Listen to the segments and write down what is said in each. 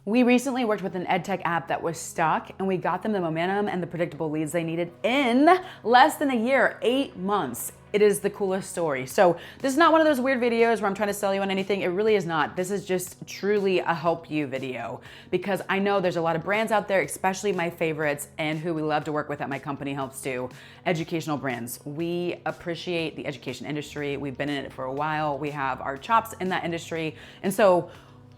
We recently worked with an EdTech app that was stuck, and we got them the momentum and the predictable leads they needed in less than a year, 8 months. It is the coolest story. So this is not one of those weird videos where I'm trying to sell you on anything. It really is not. This is just truly a help you video, because I know there's a lot of brands out there, especially my favorites and who we love to work with at my company helps too, educational brands. We appreciate the education industry. We've been in it for a while. We have our chops in that industry. And so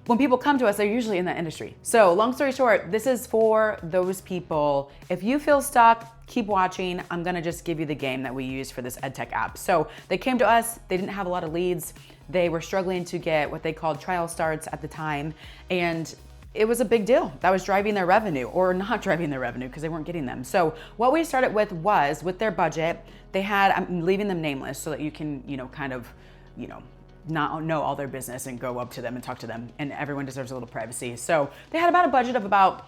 when people come to us, they're usually in that industry. So long story short, this is for those people. If you feel stuck, keep watching. I'm gonna just give you the game that we use for this EdTech app. So they came to us, they didn't have a lot of leads. They were struggling to get what they called trial starts at the time. And it was a big deal. That was driving their revenue, or not driving their revenue because they weren't getting them. So what we started with was, with their budget, they had, I'm leaving them nameless so that you can, not know all their business and go up to them and talk to them, and everyone deserves a little privacy. So they had about a budget of about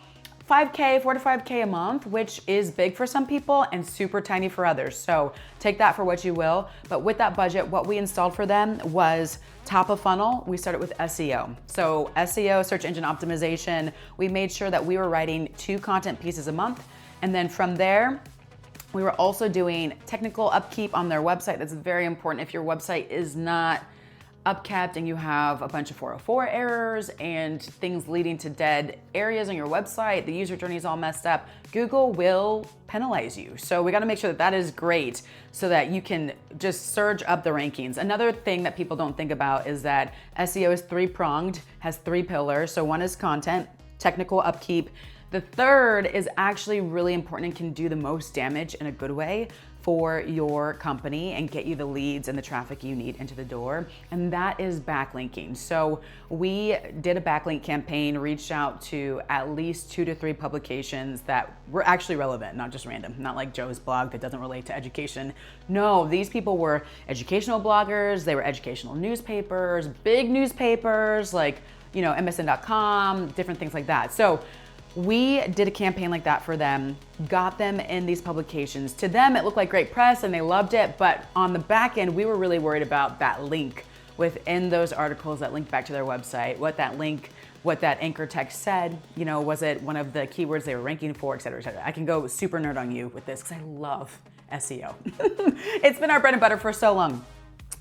5K, 4 to 5K a month, which is big for some people and super tiny for others. So take that for what you will. But with that budget, what we installed for them was top of funnel. We started with SEO. So SEO, search engine optimization, we made sure that we were writing 2 content pieces a month. And then from there, we were also doing technical upkeep on their website. That's very important. If your website is not upkept and you have a bunch of 404 errors and things leading to dead areas on your website, the user journey is all messed up, Google will penalize you. So we got to make sure that that is great so that you can just surge up the rankings. Another thing that people don't think about is that SEO is 3-pronged, has 3 pillars. So one is content, technical upkeep. The third is actually really important and can do the most damage in a good way for your company and get you the leads and the traffic you need into the door, and that is backlinking. So we did a backlink campaign, reached out to at least 2 to 3 publications that were actually relevant, not just random, not like Joe's blog that doesn't relate to education. No, these people were educational bloggers, they were educational newspapers, big newspapers like, MSN.com, different things like that. So we did a campaign like that for them, got them in these publications. To them, it looked like great press and they loved it, but on the back end, we were really worried about that link within those articles that linked back to their website, what that anchor text said, was it one of the keywords they were ranking for, et cetera, et cetera. I can go super nerd on you with this because I love SEO. It's been our bread and butter for so long.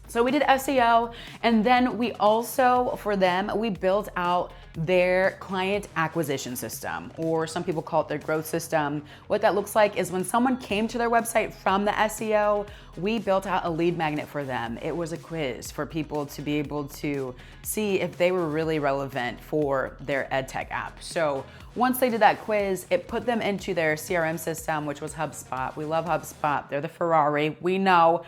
So we did SEO, and then we also, for them, we built out their client acquisition system, or some people call it their growth system. What that looks like is when someone came to their website from the SEO, we built out a lead magnet for them. It was a quiz for people to be able to see if they were really relevant for their EdTech app. So once they did that quiz, it put them into their CRM system, which was HubSpot. We love HubSpot. They're the Ferrari, we know.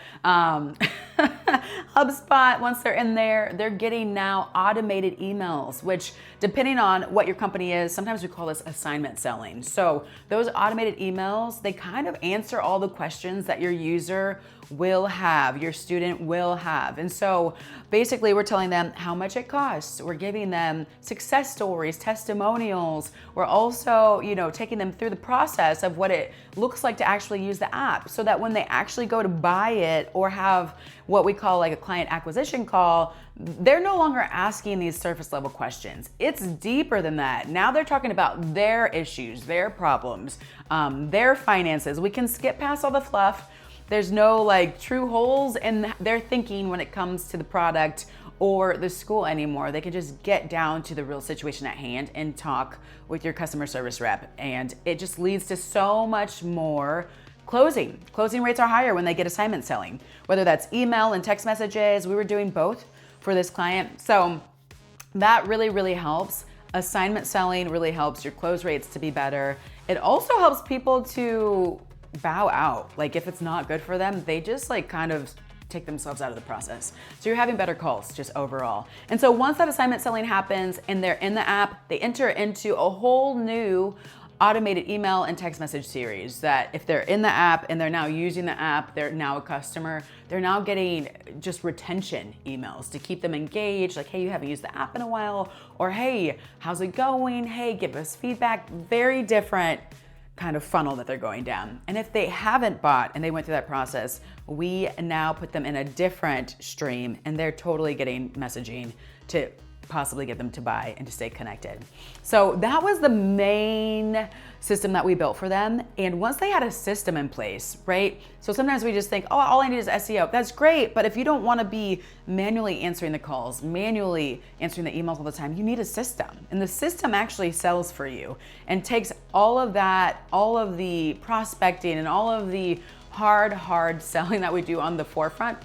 HubSpot, once they're in there, they're getting now automated emails, which depending on what your company is, sometimes we call this assignment selling. So those automated emails, they kind of answer all the questions that your user will have, your student will have. And so basically we're telling them how much it costs. We're giving them success stories, testimonials. We're also, taking them through the process of what it looks like to actually use the app, so that when they actually go to buy it or have what we call like a client acquisition call, they're no longer asking these surface level questions. It's deeper than that. Now they're talking about their issues, their problems, their finances. We can skip past all the fluff. There's no true holes in their thinking when it comes to the product or the school anymore. They can just get down to the real situation at hand and talk with your customer service rep. And it just leads to so much more closing. Closing rates are higher when they get assignment selling, whether that's email and text messages. We were doing both for this client. So that really, really helps. Assignment selling really helps your close rates to be better. It also helps people to bow out. If it's not good for them, they just kind of take themselves out of the process. So you're having better calls just overall. And so once that assignment selling happens and they're in the app, they enter into a whole new automated email and text message series that if they're in the app and they're now using the app, they're now a customer, they're now getting just retention emails to keep them engaged, like, hey, you haven't used the app in a while, or hey, how's it going? Hey, give us feedback. Very different kind of funnel that they're going down. And if they haven't bought and they went through that process, we now put them in a different stream and they're totally getting messaging to possibly get them to buy and to stay connected. So that was the main system that we built for them. And once they had a system in place, right? So sometimes we just think, oh, all I need is SEO. That's great. But if you don't want to be manually answering the calls, manually answering the emails all the time, you need a system. And the system actually sells for you and takes all of that, all of the prospecting and all of the hard selling that we do on the forefront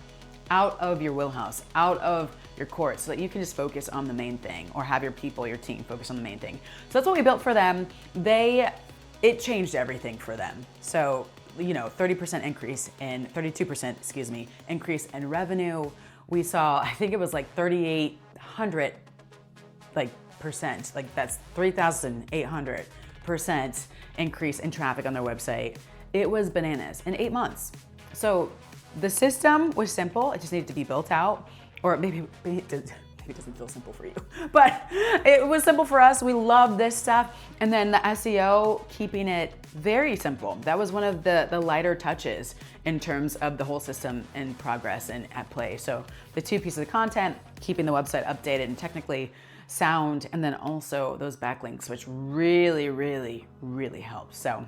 out of your wheelhouse, out of your course, so that you can just focus on the main thing, or have your people, your team focus on the main thing. So that's what we built for them. It changed everything for them. So, 30% increase in, 32%, excuse me, increase in revenue. We saw, I think it was like 3,800, percent, that's 3,800% increase in traffic on their website. It was bananas in 8 months. So the system was simple. It just needed to be built out, or maybe it doesn't feel simple for you, but it was simple for us. We love this stuff. And then the SEO, keeping it very simple. That was one of the lighter touches in terms of the whole system in progress and at play. So the 2 pieces of content, keeping the website updated and technically sound, and then also those backlinks, which really, really, really helped. So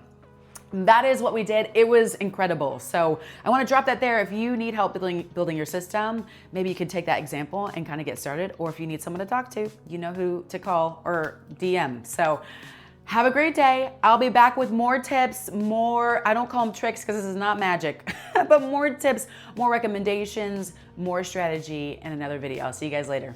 that is what we did. It was incredible. So I want to drop that there. If you need help building your system, maybe you can take that example and kind of get started. Or if you need someone to talk to, you know who to call or DM. So have a great day. I'll be back with more tips, I don't call them tricks because this is not magic, but more tips, more recommendations, more strategy in another video. I'll see you guys later.